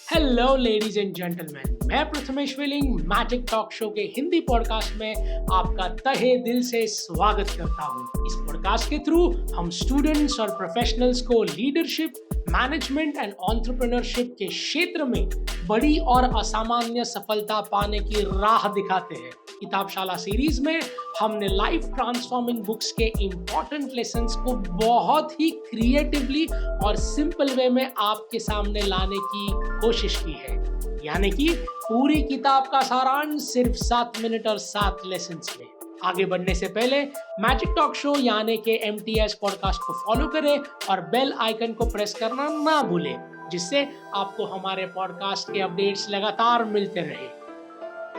Hello ladies and gentleman, मैं Prathamesh willing magic talk show के Hindi podcast में आपका तहे दिल से स्वागत करता हूं। इस पॉडकास्ट के थ्रू हम स्टूडेंट्स और प्रोफेशनल्स को लीडरशिप, मैनेजमेंट एंड एंटरप्रेन्योरशिप के क्षेत्र में बड़ी और असामान्य सफलता पाने की राह दिखाते हैं। किताबशाला सीरीज में हमने लाइफ ट्रांसफॉर्मिंग बुक्स के इम्पोर्टेंट लेसन्स को बहुत ही क्रिएटिवली और सिंपल वे में आपके सामने लाने की कोशिश की है। यानी कि पूरी किताब का सारांश सिर्फ 7 मिनट और 7 लेसन्स में। आगे बढ़ने से पहले मैजिक टॉक शो यानी के MTS पॉडकास्ट को फॉलो करें और बेल आइकन को प्रेस करना ना भूलें, जिससे आपको हमारे पॉडकास्ट के अपडेट्स लगातार मिलते रहे।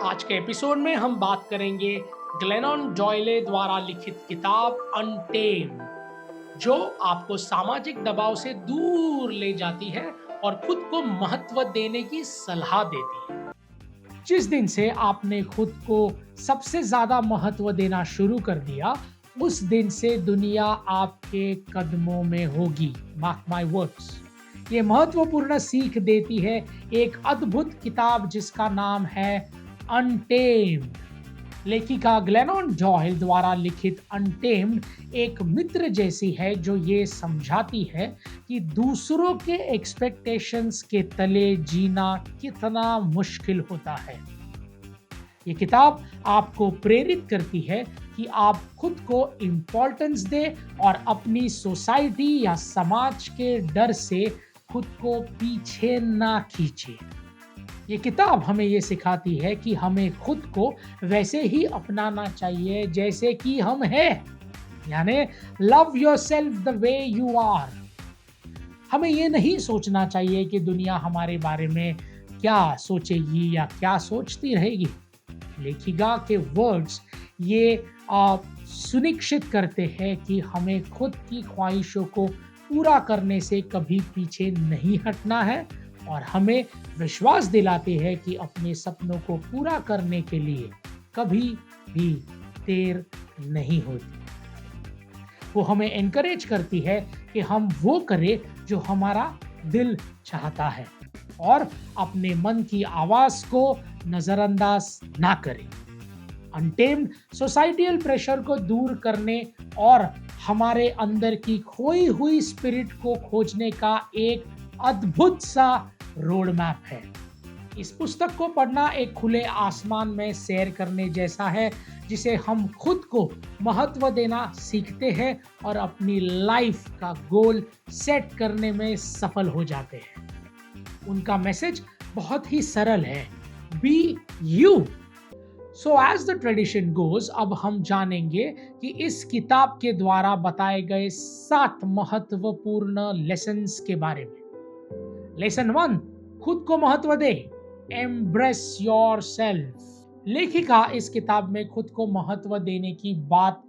आज के एपिसोड में हम बात करेंगे ग्लेनन डॉयले द्वारा लिखित किताब अनटेम्ड, जो आपको सामाजिक दबाव से दूर ले जाती है और खुद को महत्व देने की सलाह देती है। जिस दिन से आपने खुद को सबसे ज्यादा महत्व देना शुरू कर दिया, उस दिन से दुनिया आपके कदमों में होगी। Mark my words. ये महत्वपूर्ण सीख देती है एक अद्भुत किताब जिसका नाम है अनटेम्ड। लेखिका ग्लेनन डॉयल द्वारा लिखित अनटेम्ड एक मित्र जैसी है जो ये समझाती है कि दूसरों के एक्सपेक्टेशंस के तले जीना कितना मुश्किल होता है। ये किताब आपको प्रेरित करती है कि आप खुद को इम्पोर्टेंस दें और अपनी सोसाइटी या समाज के डर से खुद को पीछे ना खींचे। ये किताब हमें ये सिखाती है कि हमें खुद को वैसे ही अपनाना चाहिए जैसे कि हम हैं, यानी love yourself the way you are. हमें ये नहीं सोचना चाहिए कि दुनिया हमारे बारे में क्या सोचेगी या क्या सोचती रहेगी। लेखिका के वर्ड्स ये सुनिश्चित करते हैं कि हमें खुद की ख्वाहिशों को पूरा करने से कभी पीछे नहीं हटना है और हमें विश्वास दिलाते हैं कि अपने सपनों को पूरा करने के लिए कभी भी देर नहीं होती। वो हमें एनकरेज करती है कि हम वो करें जो हमारा दिल चाहता है और अपने मन की आवाज को नजरअंदाज ना करें। अनटेम्ड सोसाइटियल प्रेशर को दूर करने और हमारे अंदर की खोई हुई स्पिरिट को खोजने का एक अद्भुत सा रोड मैप है। इस पुस्तक को पढ़ना एक खुले आसमान में सैर करने जैसा है, जिसे हम खुद को महत्व देना सीखते हैं और अपनी लाइफ का गोल सेट करने में सफल हो जाते हैं। उनका मैसेज बहुत ही सरल है, be you. So as the tradition goes, अब हम जानेंगे कि इस किताब के द्वारा बताए गए 7 महत्वपूर्ण लेसन्स के बारे में। लेसन 1, खुद को महत्व दे, एम्ब्रेस योरसेल्फ। लेखिका इस किताब में खुद को महत्व देने की बात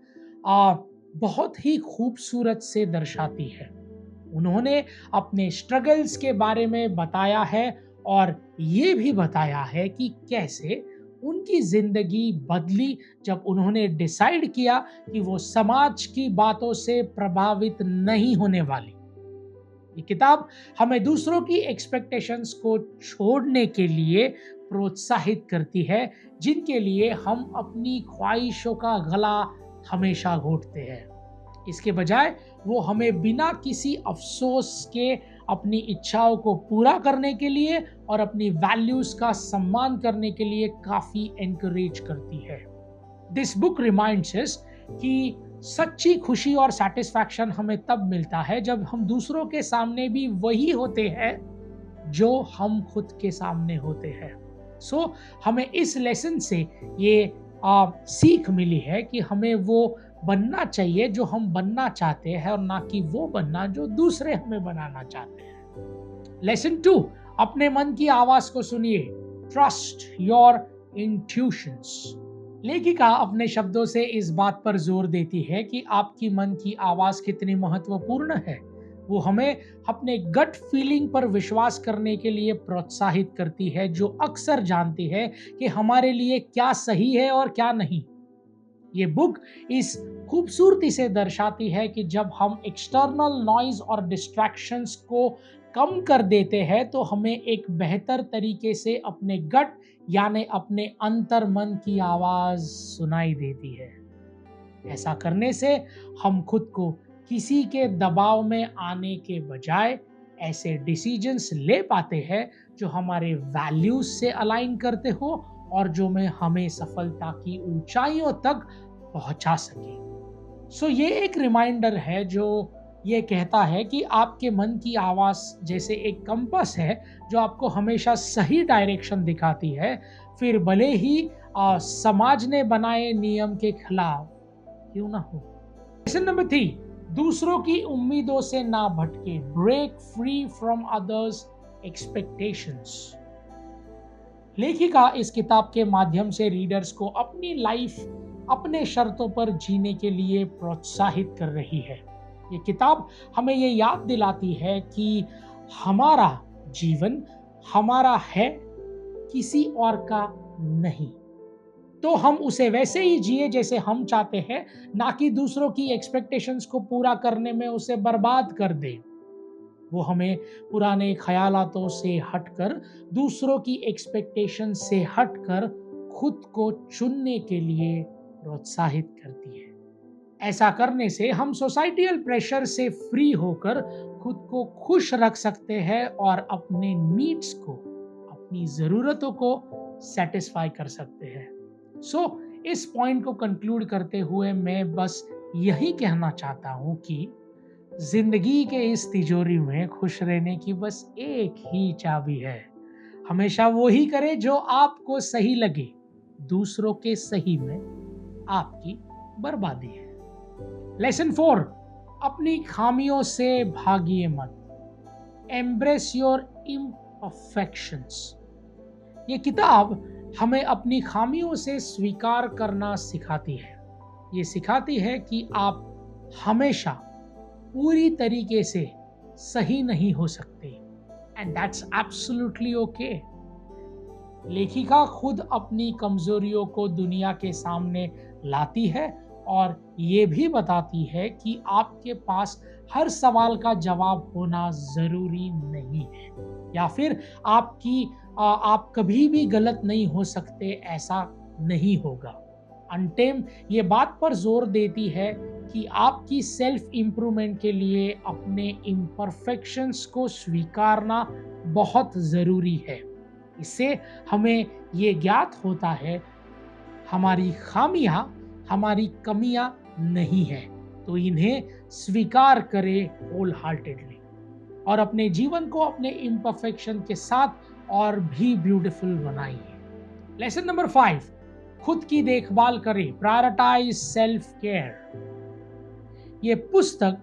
बहुत ही खूबसूरत से दर्शाती है। उन्होंने अपने स्ट्रगल्स के बारे में बताया है और ये भी बताया है कि कैसे उनकी जिंदगी बदली जब उन्होंने डिसाइड किया कि वो समाज की बातों से प्रभावित नहीं होने वाली। ये किताब हमें दूसरों की एक्सपेक्टेशंस को छोड़ने के लिए प्रोत्साहित करती है, जिनके लिए हम अपनी ख्वाहिशों का गला हमेशा घोंटते हैं। इसके बजाय वो हमें बिना किसी अफसोस के अपनी इच्छाओं को पूरा करने के लिए और अपनी वैल्यूज का सम्मान करने के लिए काफी एनकरेज करती है। दिस बुक रिमाइंड्स अस कि सच्ची खुशी और सैटिस्फैक्शन हमें तब मिलता है जब हम दूसरों के सामने भी वही होते हैं जो हम खुद के सामने होते हैं। सो हमें इस लेसन से ये सीख मिली है कि हमें वो बनना चाहिए जो हम बनना चाहते हैं और ना कि वो बनना जो दूसरे हमें बनाना चाहते हैं। लेसन 2, अपने मन की आवाज को सुनिए, ट्रस्ट योर इंट्यूशंस। लेखिका अपने शब्दों से इस बात पर जोर देती है कि आपकी मन की आवाज कितनी महत्वपूर्ण है। वो हमें अपने गट फीलिंग पर विश्वास करने के लिए प्रोत्साहित करती है, जो अक्सर जानती है कि हमारे लिए क्या सही है और क्या नहीं। ये बुक इस खूबसूरती से दर्शाती है कि जब हम एक्सटर्नल नॉइज और डिस्ट्रैक्शंस को कम कर देते हैं तो हमें एक बेहतर तरीके से अपने गट यानी अपने अंतर मन की आवाज सुनाई देती है। ऐसा करने से हम खुद को किसी के दबाव में आने के बजाय ऐसे डिसीजंस ले पाते हैं जो हमारे वैल्यूज से अलाइन करते हो और जो में हमें सफलता की ऊंचाइयों तक पहुंचा सके। सो ये एक रिमाइंडर है जो ये कहता है कि आपके मन की आवाज़ जैसे एक कंपास है जो आपको हमेशा सही डायरेक्शन दिखाती है, फिर भले ही समाज ने बनाए नियम के खिलाफ क्यों ना हो। लेसन नंबर 3, दूसरों की उम्मीदों से ना भटके, break free from others expectations. लेखिका इस किताब के माध्यम से रीडर्स को अपनी लाइफ अपने शर्तों पर जीने के लिए प्रोत्साहित कर रही है। ये किताब हमें ये याद दिलाती है कि हमारा जीवन हमारा है, किसी और का नहीं। तो हम उसे वैसे ही जिए जैसे हम चाहते हैं, ना कि दूसरों की एक्सपेक्टेशंस को पूरा करने में उसे बर्बाद कर दें। वो हमें पुराने ख्यालातों से हटकर, दूसरों की एक्सपेक्टेशन से हटकर खुद को चुनने के लिए प्रोत्साहित करती है। ऐसा करने से हम सोसाइटियल प्रेशर से फ्री होकर खुद को खुश रख सकते हैं और अपने नीड्स को, अपनी ज़रूरतों को सेटिस्फाई कर सकते हैं। सो इस पॉइंट को कंक्लूड करते हुए मैं बस यही कहना चाहता हूँ कि जिंदगी के इस तिजोरी में खुश रहने की बस एक ही चाबी है। हमेशा वो ही करे जो आपको सही लगे, दूसरों के सही में आपकी बर्बादी है। लेसन 4, अपनी खामियों से भागिए मत, एम्ब्रेस योर इम्परफेक्शंस। ये किताब हमें अपनी खामियों से स्वीकार करना सिखाती है। ये सिखाती है कि आप हमेशा पूरी तरीके से सही नहीं हो सकते, एंड दैट्स एब्सोल्युटली ओके। लेखिका खुद अपनी कमजोरियों को दुनिया के सामने लाती है और ये भी बताती है कि आपके पास हर सवाल का जवाब होना जरूरी नहीं है, या फिर आप कभी भी गलत नहीं हो सकते, ऐसा नहीं होगा। अनटेम ये बात पर जोर देती है कि आपकी सेल्फ इम्प्रूवमेंट के लिए अपने इम्परफेक्शंस को स्वीकारना बहुत ज़रूरी है। इससे हमें ये ज्ञात होता है हमारी खामियां हमारी कमियां नहीं है, तो इन्हें स्वीकार करें होल हार्टेडली और अपने जीवन को अपने इम्परफेक्शन के साथ और भी ब्यूटीफुल बनाइए। लेसन नंबर 5, खुद की देखभाल करें, प्रायोरिटाइज सेल्फ केयर। ये पुस्तक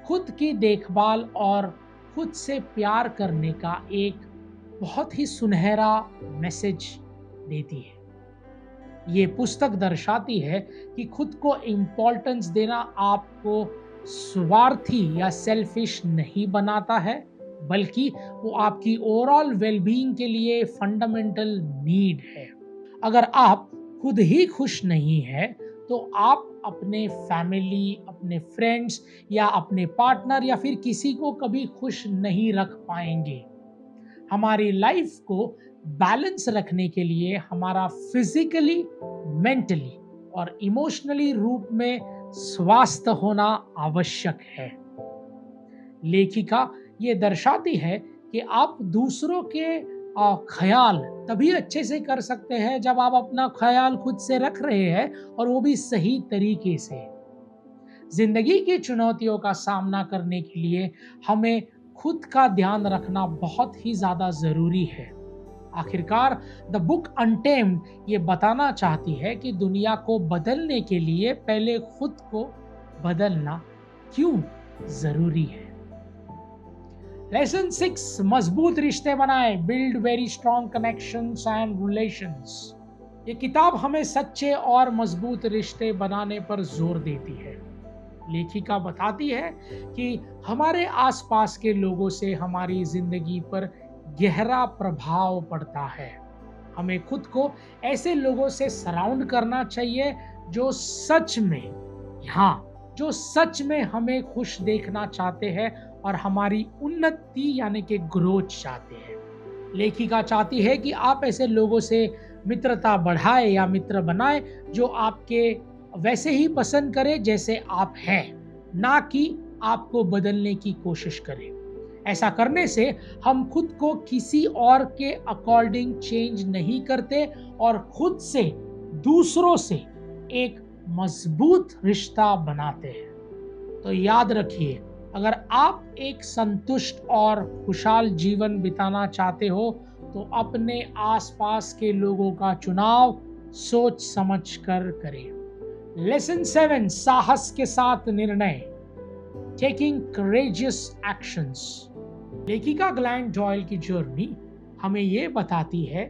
खुद की देखभाल और खुद से प्यार करने का एक बहुत ही सुनहरा मैसेज देती है। ये पुस्तक दर्शाती है कि खुद को इम्पोर्टेंस देना आपको स्वार्थी या सेल्फिश नहीं बनाता है, बल्कि वो आपकी ओवरऑल वेलबीइंग के लिए फंडामेंटल नीड है। अगर आप खुद ही खुश नहीं है तो आप अपने फैमिली, अपने फ्रेंड्स या अपने पार्टनर या फिर किसी को कभी खुश नहीं रख पाएंगे। हमारी लाइफ को बैलेंस रखने के लिए हमारा फिजिकली, मेंटली और इमोशनली रूप में स्वास्थ्य होना आवश्यक है। लेखिका ये दर्शाती है कि आप दूसरों के ख्याल तभी अच्छे से कर सकते हैं जब आप अपना ख्याल खुद से रख रहे हैं, और वो भी सही तरीके से। जिंदगी की चुनौतियों का सामना करने के लिए हमें खुद का ध्यान रखना बहुत ही ज़्यादा ज़रूरी है। आखिरकार द बुक अनटेम्ड ये बताना चाहती है कि दुनिया को बदलने के लिए पहले खुद को बदलना क्यों ज़रूरी है। लेसन 6, मजबूत रिश्ते बनाएं, build very strong connections and relations. ये किताब हमें सच्चे और मजबूत रिश्ते बनाने पर जोर देती है। लेखिका बताती है कि हमारे आसपास के लोगों से हमारी जिंदगी पर गहरा प्रभाव पड़ता है। हमें खुद को ऐसे लोगों से सराउंड करना चाहिए जो सच में हमें खुश देखना चाहते हैं और हमारी उन्नति यानी कि ग्रोथ चाहते हैं। लेखिका चाहती है कि आप ऐसे लोगों से मित्रता बढ़ाए या मित्र बनाए जो आपके वैसे ही पसंद करे जैसे आप हैं, ना कि आपको बदलने की कोशिश करें। ऐसा करने से हम खुद को किसी और के अकॉर्डिंग चेंज नहीं करते और खुद से दूसरों से एक मजबूत रिश्ता बनाते हैं। तो याद रखिए, अगर आप एक संतुष्ट और खुशहाल जीवन बिताना चाहते हो तो अपने आसपास के लोगों का चुनाव सोच समझ कर करें। लेसन 7, साहस के साथ निर्णय, टेकिंग करेजियस एक्शंस। लेखिका ग्लैन डॉयल की जर्नी हमें ये बताती है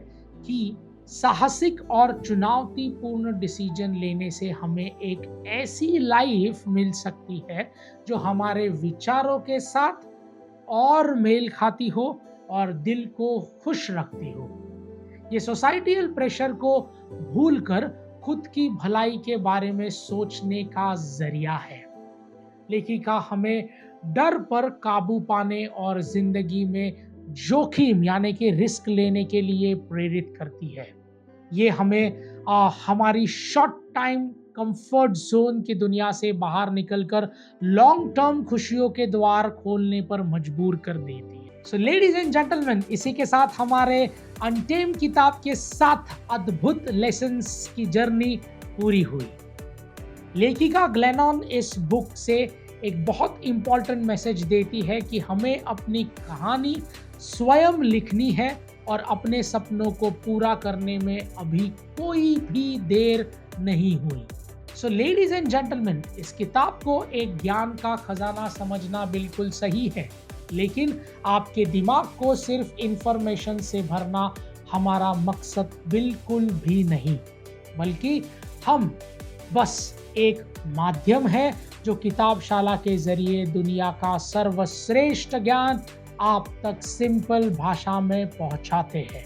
कि साहसिक और चुनौतीपूर्ण डिसीजन लेने से हमें एक ऐसी लाइफ मिल सकती है जो हमारे विचारों के साथ और मेल खाती हो और दिल को खुश रखती हो। ये सोसाइटियल प्रेशर को भूलकर खुद की भलाई के बारे में सोचने का जरिया है। लेखिका हमें डर पर काबू पाने और जिंदगी में जोखिम यानी कि रिस्क लेने के लिए प्रेरित करती है। ये हमें हमारी शॉर्ट टाइम कंफर्ट जोन की दुनिया से बाहर निकलकर लॉन्ग टर्म खुशियों के द्वार खोलने पर मजबूर कर देती है। सो लेडीज एंड जेंटलमैन, इसी के साथ हमारे अनटेम किताब के 7 अद्भुत लेसन्स की जर्नी पूरी हुई। लेखिका ग्लेनॉन इस बुक से एक बहुत इंपॉर्टेंट मैसेज देती है कि हमें अपनी कहानी स्वयं लिखनी है और अपने सपनों को पूरा करने में अभी कोई भी देर नहीं हुई। सो लेडीज एंड जेंटलमैन, इस किताब को एक ज्ञान का खजाना समझना बिल्कुल सही है, लेकिन आपके दिमाग को सिर्फ इंफॉर्मेशन से भरना हमारा मकसद बिल्कुल भी नहीं, बल्कि हम बस एक माध्यम है जो किताबशाला के जरिए दुनिया का सर्वश्रेष्ठ ज्ञान आप तक सिंपल भाषा में पहुंचाते हैं।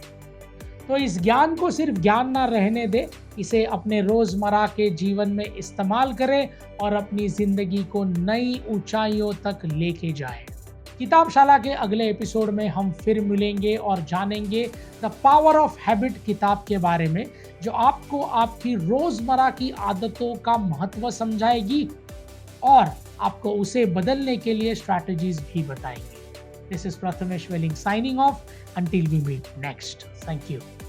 तो इस ज्ञान को सिर्फ ज्ञान ना रहने दें, इसे अपने रोजमर्रा के जीवन में इस्तेमाल करें और अपनी जिंदगी को नई ऊंचाइयों तक लेके जाएं। किताबशाला के अगले एपिसोड में हम फिर मिलेंगे और जानेंगे द पावर ऑफ हैबिट किताब के बारे में, जो आपको आपकी रोजमर्रा की आदतों का महत्व समझाएगी और आपको उसे बदलने के लिए स्ट्रैटेजीज भी बताएंगे। This is Prathamesh Welling signing off until we meet next. Thank you.